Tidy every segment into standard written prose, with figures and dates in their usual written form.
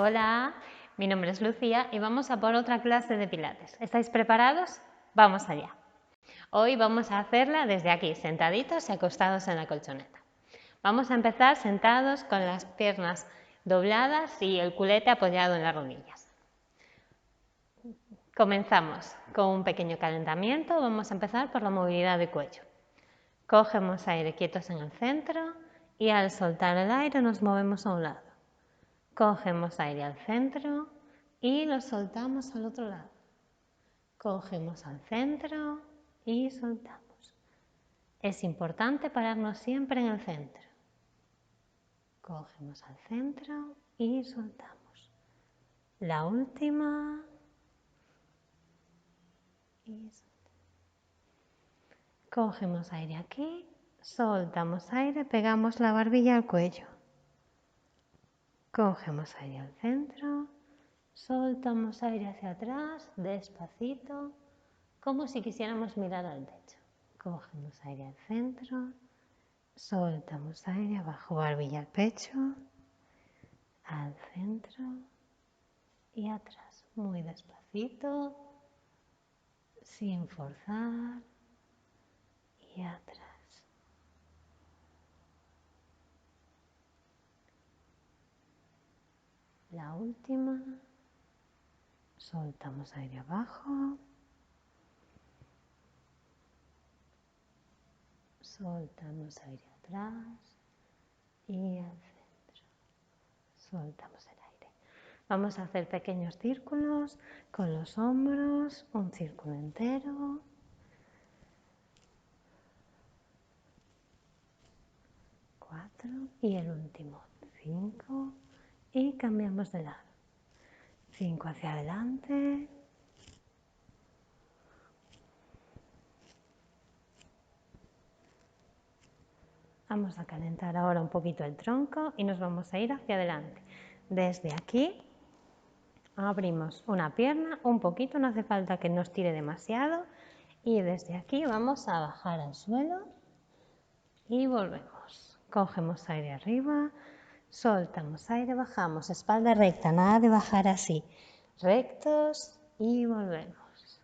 Hola, mi nombre es Lucía y vamos a por otra clase de pilates. ¿Estáis preparados? Vamos allá. Hoy vamos a hacerla desde aquí, sentaditos y acostados en la colchoneta. Vamos a empezar sentados con las piernas dobladas y el culete apoyado en las rodillas. Comenzamos con un pequeño calentamiento. Vamos a empezar por la movilidad de cuello. Cogemos aire quietos en el centro y al soltar el aire nos movemos a un lado. Cogemos aire al centro y lo soltamos al otro lado. Cogemos al centro y soltamos. Es importante pararnos siempre en el centro. Cogemos al centro y soltamos. La última. Y cogemos aire aquí, soltamos aire, pegamos la barbilla al cuello. Cogemos aire al centro, soltamos aire hacia atrás, despacito, como si quisiéramos mirar al techo. Cogemos aire al centro, soltamos aire abajo, barbilla al pecho, al centro y atrás. Muy despacito, sin forzar y atrás. La última, soltamos aire abajo, soltamos aire atrás y al centro. Soltamos el aire. Vamos a hacer pequeños círculos con los hombros, un círculo entero. Cuatro y el último, 5 y cambiamos de lado. 5 hacia adelante. Vamos a calentar ahora un poquito el tronco y nos vamos a ir hacia adelante. Desde aquí abrimos una pierna un poquito, no hace falta que nos tire demasiado. Y desde aquí vamos a bajar al suelo y volvemos. Cogemos aire arriba, soltamos aire, bajamos, espalda recta, nada de bajar así. Rectos y volvemos.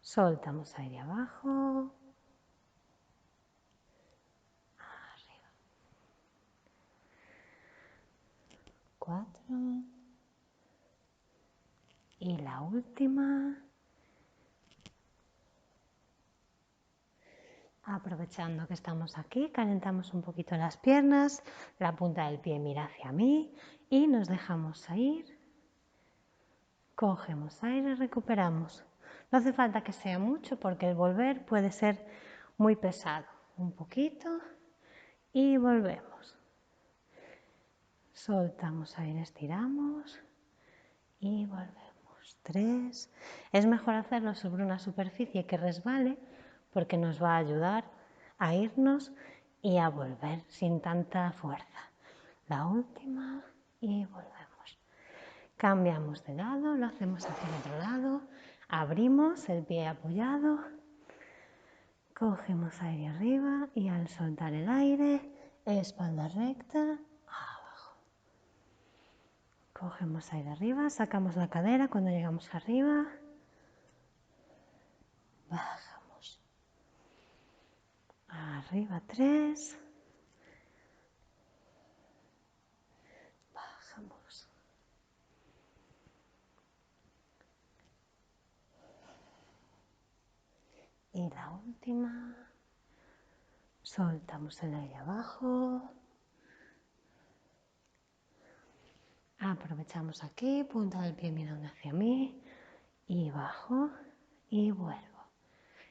Soltamos aire abajo. Arriba. 4. Y la última. Aprovechando que estamos aquí, calentamos un poquito las piernas, la punta del pie mira hacia mí y nos dejamos ir. Cogemos aire, recuperamos. No hace falta que sea mucho porque el volver puede ser muy pesado. Un poquito y volvemos. Soltamos aire, estiramos y volvemos. 3. Es mejor hacerlo sobre una superficie que resbale porque nos va a ayudar a irnos y a volver sin tanta fuerza. La última y volvemos. Cambiamos de lado, lo hacemos hacia el otro lado, abrimos el pie apoyado, cogemos aire arriba y al soltar el aire, espalda recta, abajo. Cogemos aire arriba, sacamos la cadera cuando llegamos arriba, bajamos. Arriba 3. Bajamos. Y la última. Soltamos el aire abajo. Aprovechamos aquí, punta del pie mirando hacia mí. Y bajo y vuelvo.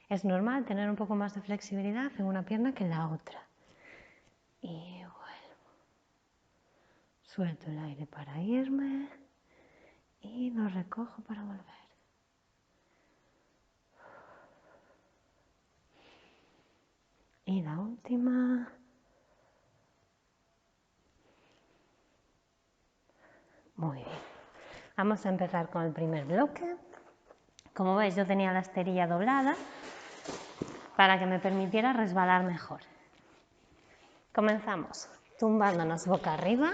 Es normal tener un poco más de flexibilidad en una pierna que en la otra. Y vuelvo. Suelto el aire para irme y lo recojo para volver. Y la última. Muy bien. Vamos a empezar con el primer bloque. Como veis, yo tenía la esterilla doblada para que me permitiera resbalar mejor. Comenzamos tumbándonos boca arriba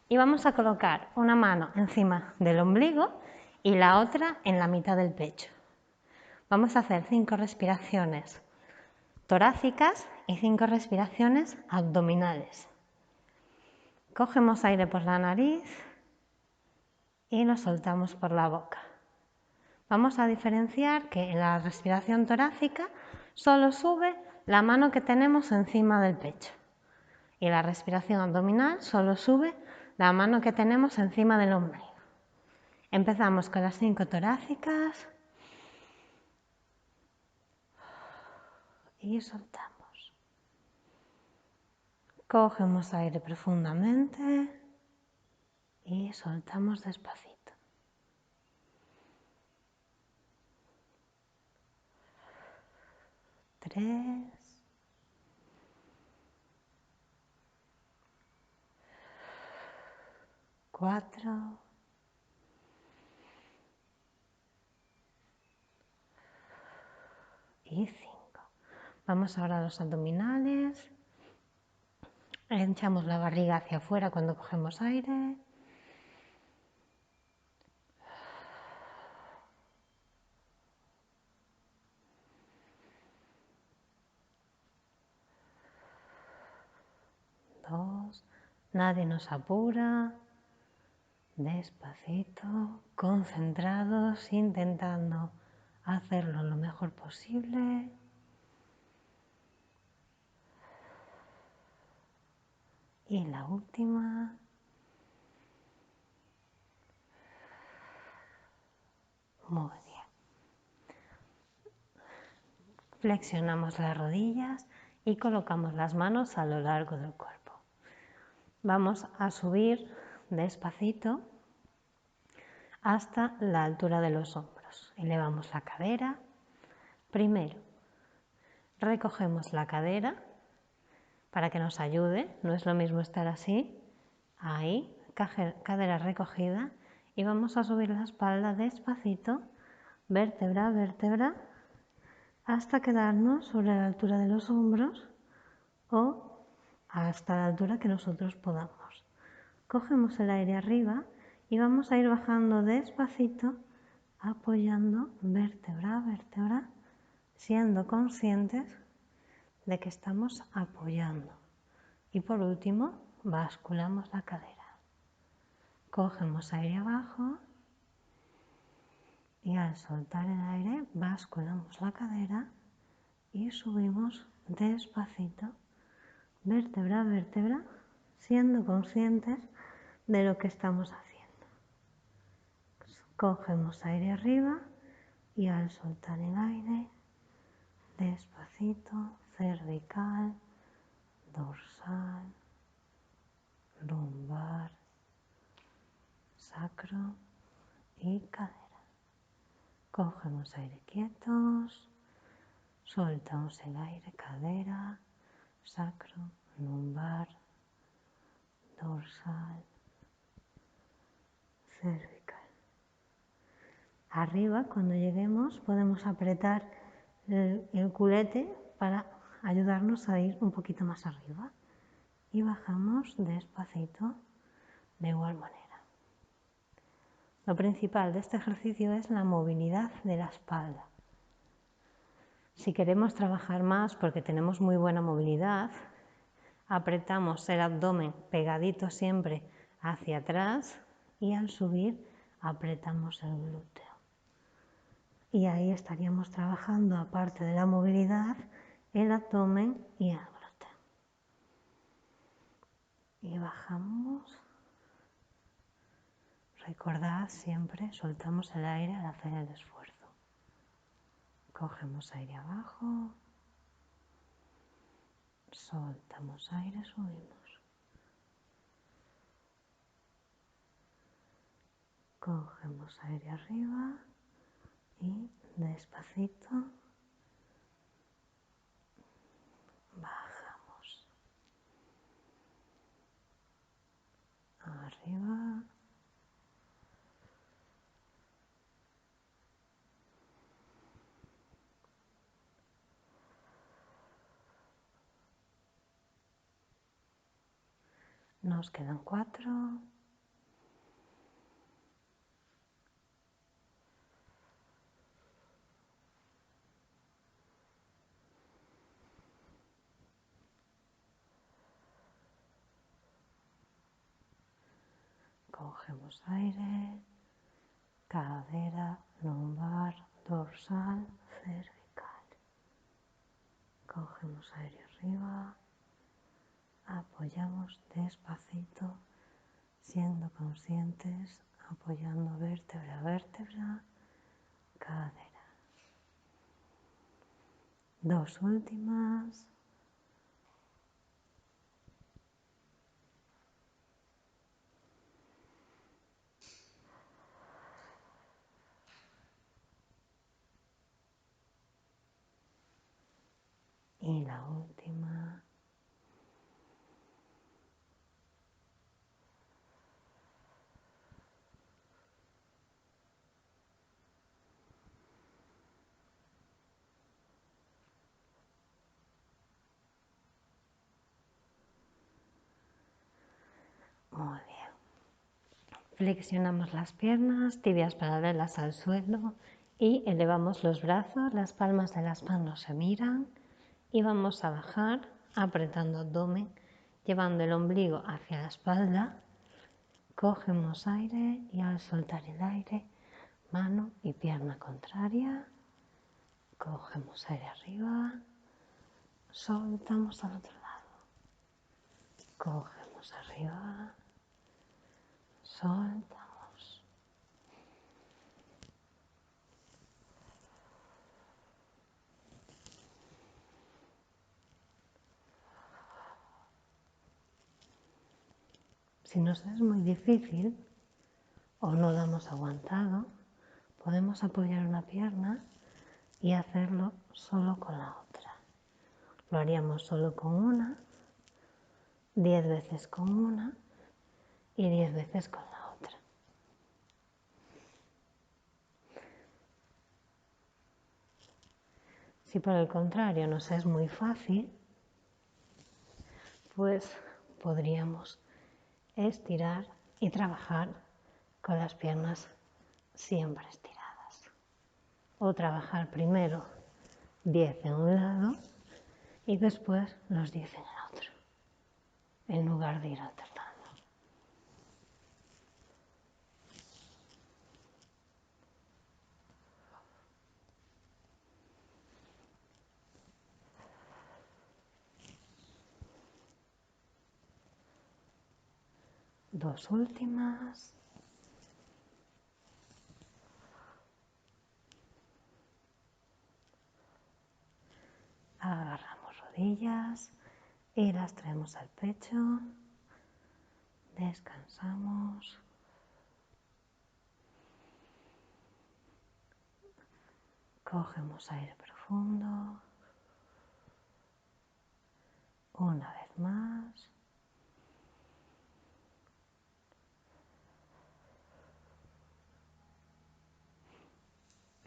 Y vamos a colocar una mano encima del ombligo y la otra en la mitad del pecho. Vamos a hacer 5 respiraciones torácicas y 5 respiraciones abdominales. Cogemos aire por la nariz y lo soltamos por la boca. Vamos a diferenciar que en la respiración torácica solo sube la mano que tenemos encima del pecho y en la respiración abdominal solo sube la mano que tenemos encima del ombligo. Empezamos con las 5 torácicas y soltamos. Cogemos aire profundamente y soltamos despacito. 3, 4, y 5. Vamos ahora a los abdominales. Hinchamos la barriga hacia afuera cuando cogemos aire. Dos. Nadie nos apura. Despacito, concentrados, intentando hacerlo lo mejor posible. Y la última. Muy bien. Flexionamos las rodillas y colocamos las manos a lo largo del cuerpo. Vamos a subir despacito hasta la altura de los hombros. Elevamos la cadera. Primero, recogemos la cadera para que nos ayude. No es lo mismo estar así, ahí, cadera recogida. Y vamos a subir la espalda despacito, vértebra a vértebra, hasta quedarnos sobre la altura de los hombros o hasta la altura que nosotros podamos. Cogemos el aire arriba y vamos a ir bajando despacito, apoyando vértebra a vértebra, siendo conscientes de que estamos apoyando. Y por último, basculamos la cadera. Cogemos aire abajo y al soltar el aire, basculamos la cadera y subimos despacito, vértebra a vértebra, siendo conscientes de lo que estamos haciendo. Cogemos aire arriba y al soltar el aire, despacito, cervical, dorsal, lumbar, sacro y cadera. Cogemos aire quietos, soltamos el aire, cadera, sacro, lumbar, dorsal, cervical. Arriba, cuando lleguemos, podemos apretar el culete para ayudarnos a ir un poquito más arriba. Y bajamos despacito de igual manera. Lo principal de este ejercicio es la movilidad de la espalda. Si queremos trabajar más porque tenemos muy buena movilidad, apretamos el abdomen pegadito siempre hacia atrás y al subir apretamos el glúteo. Y ahí estaríamos trabajando, aparte de la movilidad, el abdomen y el glúteo. Y bajamos. Recordad siempre, soltamos el aire al hacer el esfuerzo. Cogemos aire abajo. Soltamos aire, subimos. Cogemos aire arriba y despacito bajamos. Arriba. Nos quedan 4. Cogemos aire, cadera, lumbar, dorsal, cervical. Cogemos aire arriba, apoyamos despacito, siendo conscientes, apoyando vértebra a vértebra, cadera. Dos últimas. Y la última. Muy bien. Flexionamos las piernas, tibias paralelas al suelo y elevamos los brazos, las palmas de las manos se miran y vamos a bajar apretando abdomen, llevando el ombligo hacia la espalda. Cogemos aire y al soltar el aire, mano y pierna contraria. Cogemos aire arriba, soltamos al otro lado. Cogemos arriba, soltamos. Si nos es muy difícil o no lo hemos aguantado, podemos apoyar una pierna y hacerlo solo con la otra. Lo haríamos solo con una, 10 veces con una y 10 veces con la otra. Si por el contrario nos es muy fácil, pues podríamos estirar y trabajar con las piernas siempre estiradas. O trabajar primero 10 en un lado y después los 10 en el otro, en lugar de ir alternando. Dos últimas. Agarramos rodillas y las traemos al pecho. Descansamos. Cogemos aire profundo. Una vez más.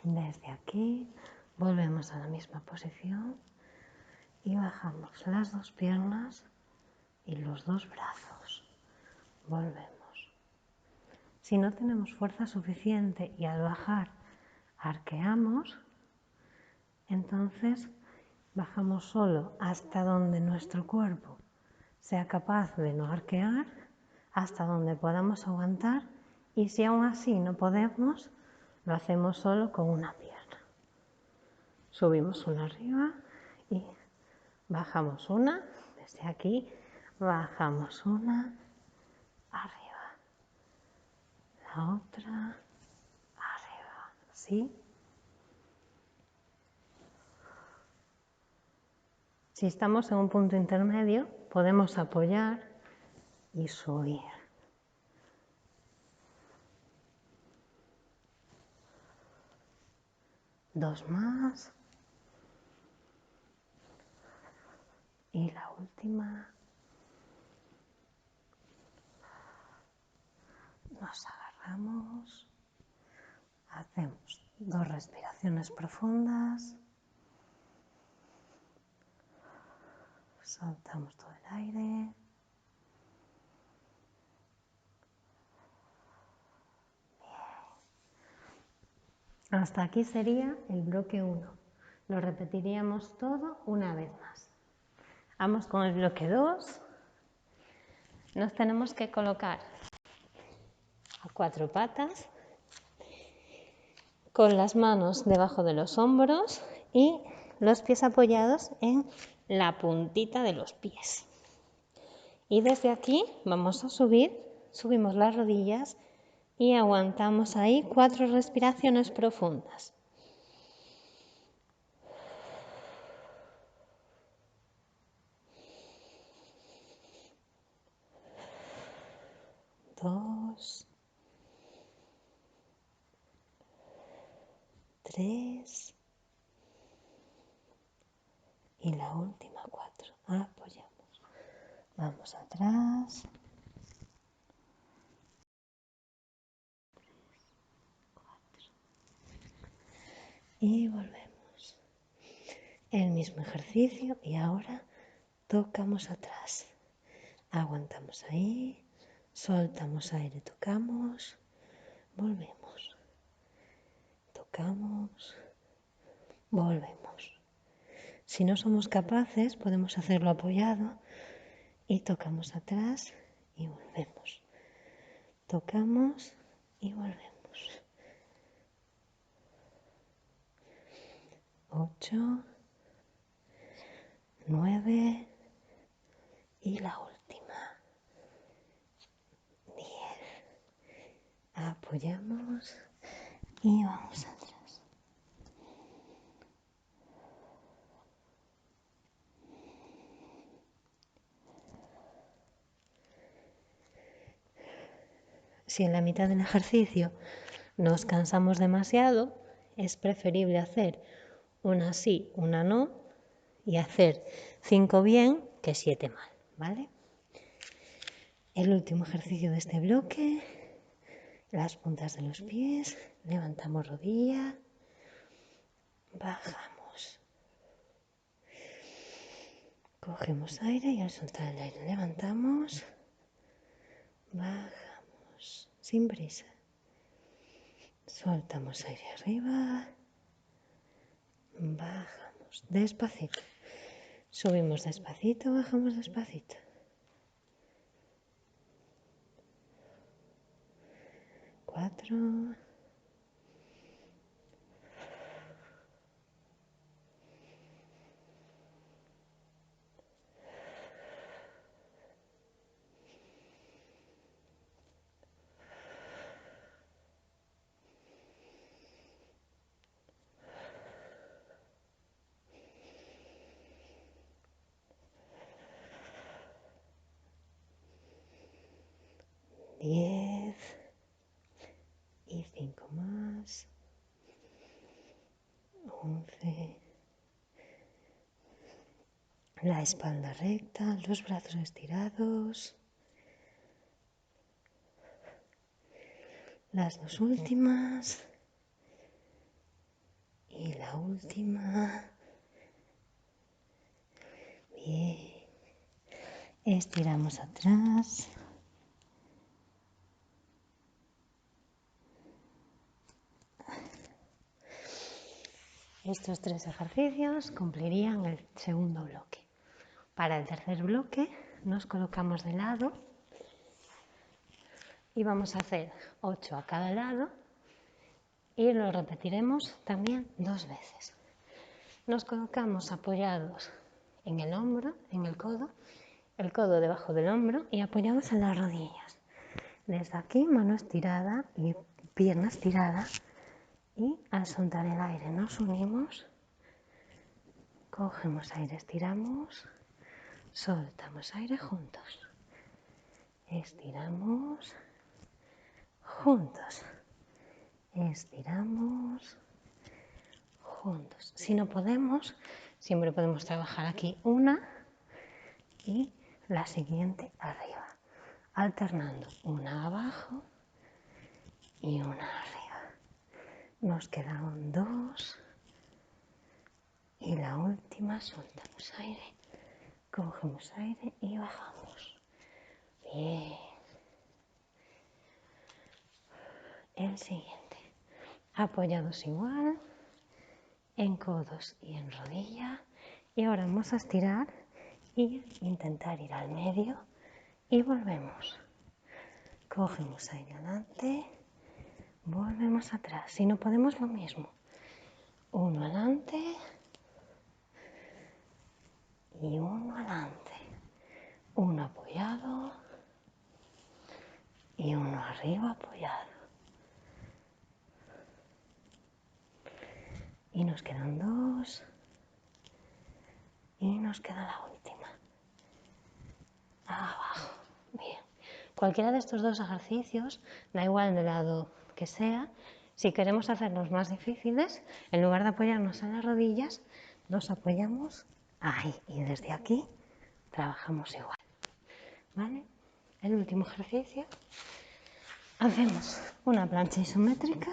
Desde aquí volvemos a la misma posición y bajamos las dos piernas y los dos brazos. Volvemos. Si no tenemos fuerza suficiente y al bajar arqueamos, entonces bajamos solo hasta donde nuestro cuerpo sea capaz de no arquear, hasta donde podamos aguantar, y si aún así no podemos, lo hacemos solo con una pierna. Subimos una arriba y bajamos una, desde aquí, bajamos una, arriba, la otra, arriba, ¿sí? Si estamos en un punto intermedio, podemos apoyar y subir. Dos más. Y la última. Nos agarramos. Hacemos dos respiraciones profundas. Soltamos todo el aire. Hasta aquí sería el bloque 1. Lo repetiríamos todo una vez más. Vamos con el bloque 2. Nos tenemos que colocar a cuatro patas, con las manos debajo de los hombros y los pies apoyados en la puntita de los pies. Y desde aquí vamos a subimos las rodillas y aguantamos ahí 4 respiraciones profundas. 2, 3 y la última 4. Apoyamos. Vamos atrás. 4. Y volvemos. El mismo ejercicio y ahora tocamos atrás. Aguantamos ahí. Soltamos aire, tocamos. Volvemos. Tocamos. Volvemos. Si no somos capaces, podemos hacerlo apoyado y tocamos atrás y volvemos. Tocamos y volvemos. 8, 9 y la última. 10. Apoyamos y vamos atrás. Si en la mitad del ejercicio nos cansamos demasiado, es preferible hacer una sí, una no y hacer 5 bien que 7 mal, ¿vale? El último ejercicio de este bloque, las puntas de los pies, levantamos rodilla, bajamos. Cogemos aire y al soltar el aire levantamos, bajamos, sin prisa. Soltamos aire arriba, bajamos despacito. Subimos despacito, bajamos despacito. 4. 10 y 5 más. 11. La espalda recta, los brazos estirados. Las dos últimas. Y la última. Bien. Estiramos atrás. Estos 3 ejercicios cumplirían el segundo bloque. Para el tercer bloque nos colocamos de lado y vamos a hacer 8 a cada lado y lo repetiremos también 2 veces. Nos colocamos apoyados en el hombro, en el codo debajo del hombro y apoyados en las rodillas. Desde aquí, mano estirada y pierna estirada. Y al soltar el aire nos unimos, cogemos aire, estiramos, soltamos aire juntos. Estiramos, juntos. Estiramos, juntos. Si no podemos, siempre podemos trabajar aquí una y la siguiente arriba, alternando una abajo y una arriba. Nos quedan 2 y la última soltamos aire, cogemos aire y bajamos. Bien. El siguiente, apoyados igual en codos y en rodilla y ahora vamos a estirar y intentar ir al medio y volvemos. Cogemos aire adelante, volvemos atrás. Si no podemos, lo mismo. Uno adelante y uno adelante. Uno apoyado y uno arriba apoyado. Y nos quedan dos. Y nos queda la última. Abajo. Bien. Cualquiera de estos dos ejercicios, da igual del lado que sea, si queremos hacerlos más difíciles, en lugar de apoyarnos en las rodillas, nos apoyamos ahí. Y desde aquí trabajamos igual. ¿Vale? El último ejercicio. Hacemos una plancha isométrica.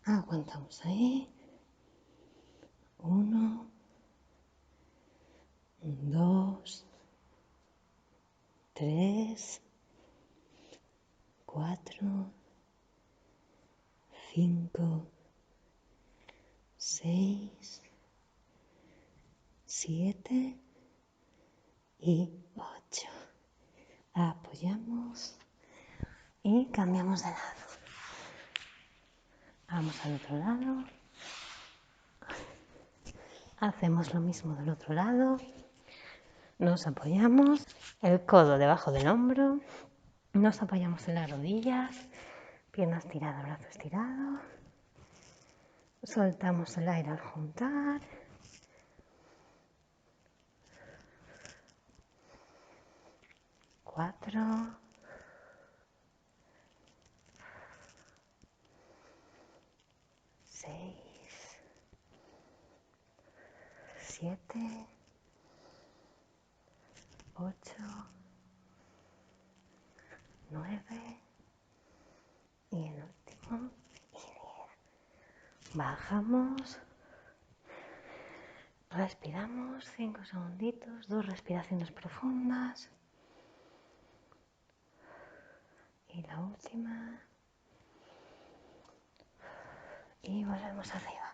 Aguantamos ahí. 1, 2, 3, 4, 5, 6, 7 y 8. Apoyamos y cambiamos de lado. Vamos al otro lado. Hacemos lo mismo del otro lado. Nos apoyamos, el codo debajo del hombro. Nos apoyamos en las rodillas. Pierna estirada, brazo estirado. Soltamos el aire al juntar. 4, 6, 7, 8, 9 y el último y 10. Bajamos, respiramos 5 segunditos, 2 respiraciones profundas y la última y volvemos arriba.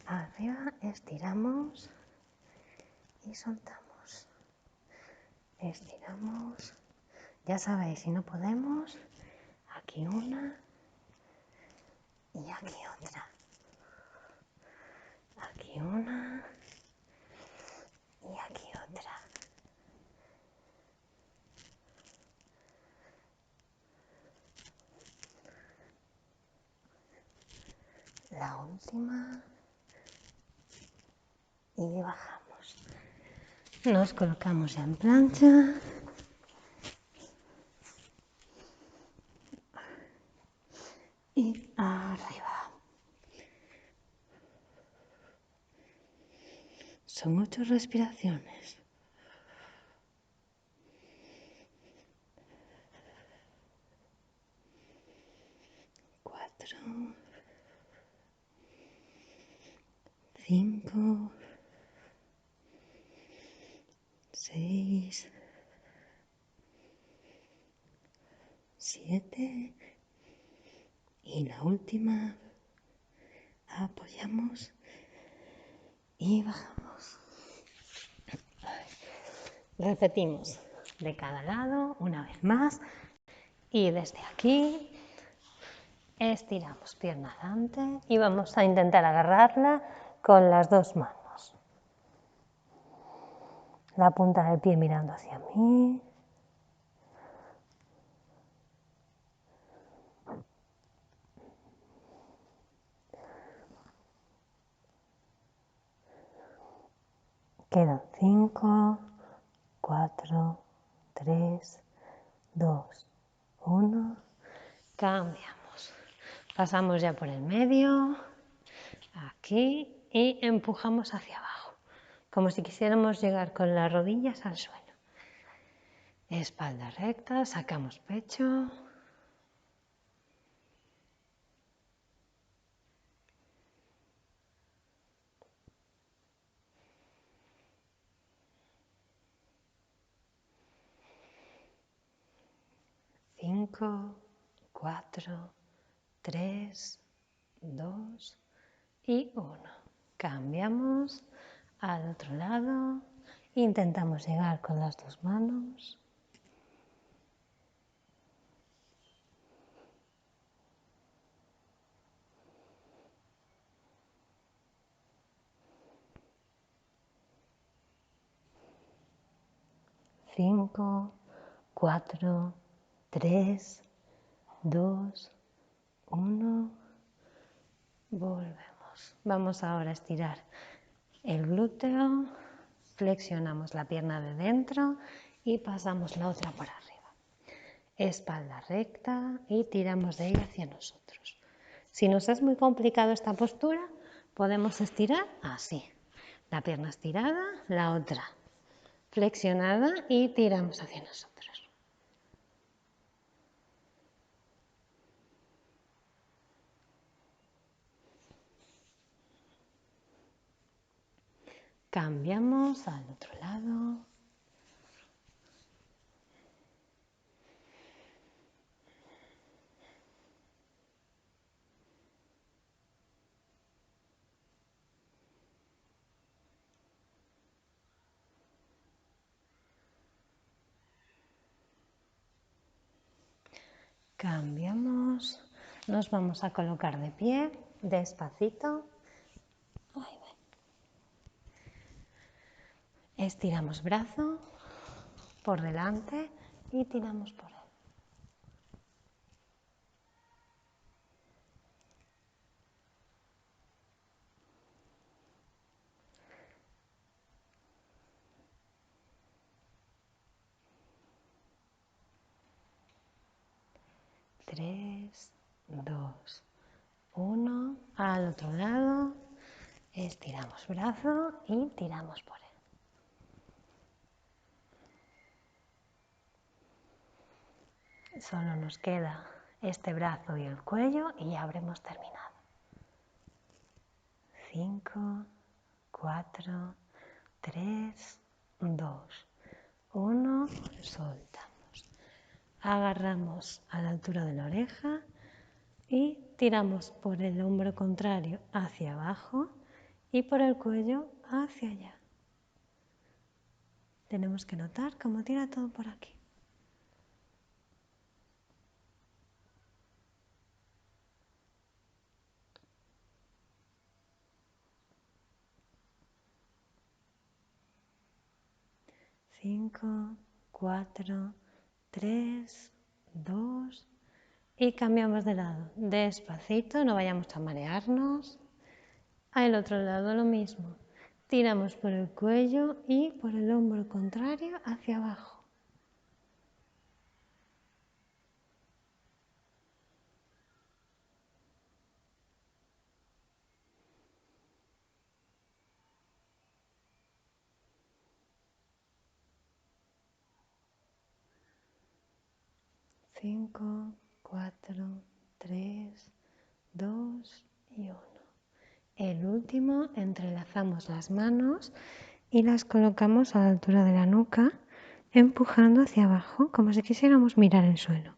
Arriba estiramos y soltamos. Estiramos. Ya sabéis, si no podemos, aquí una y aquí otra. Aquí una y aquí otra. La última y bajamos. Nos colocamos ya en plancha. Y arriba. Son 8 respiraciones. 4, 5, 6, 7 y la última. Apoyamos y bajamos. Repetimos de cada lado una vez más y desde aquí estiramos pierna adelante y vamos a intentar agarrarla con las dos manos. La punta del pie mirando hacia mí. Quedan 5, 4, 3, 2, 1. Cambiamos. Pasamos ya por el medio, aquí, y empujamos hacia abajo, como si quisiéramos llegar con las rodillas al suelo. Espalda recta, sacamos pecho. Cinco, 4, 3, 2 y 1. Cambiamos al otro lado. Intentamos llegar con las dos manos. 5, 4, 3, 2, 1. Volvemos. Vamos ahora a estirar el glúteo, flexionamos la pierna de dentro y pasamos la otra para arriba. Espalda recta y tiramos de ella hacia nosotros. Si nos es muy complicado esta postura, podemos estirar así. La pierna estirada, la otra flexionada y tiramos hacia nosotros. Cambiamos al otro lado. Cambiamos, nos vamos a colocar de pie, despacito. Estiramos brazo por delante y tiramos por él. Tres, dos, uno. Al otro lado, estiramos brazo y tiramos por él. Solo nos queda este brazo y el cuello y ya habremos terminado. 5, 4, 3, 2, 1. Soltamos. Agarramos a la altura de la oreja y tiramos por el hombro contrario hacia abajo y por el cuello hacia allá. Tenemos que notar cómo tira todo por aquí. Cinco, 4, 3, 2 y cambiamos de lado. Despacito, no vayamos a marearnos. Al otro lado lo mismo. Tiramos por el cuello y por el hombro contrario hacia abajo. 5, 4, 3, 2 y 1. El último, entrelazamos las manos y las colocamos a la altura de la nuca, empujando hacia abajo, como si quisiéramos mirar el suelo.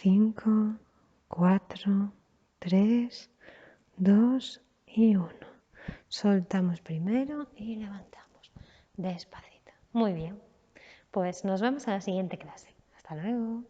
Cinco, 4, 3, 2 y 1. Soltamos primero y levantamos despacito. Muy bien, pues nos vemos a la siguiente clase. Hasta luego.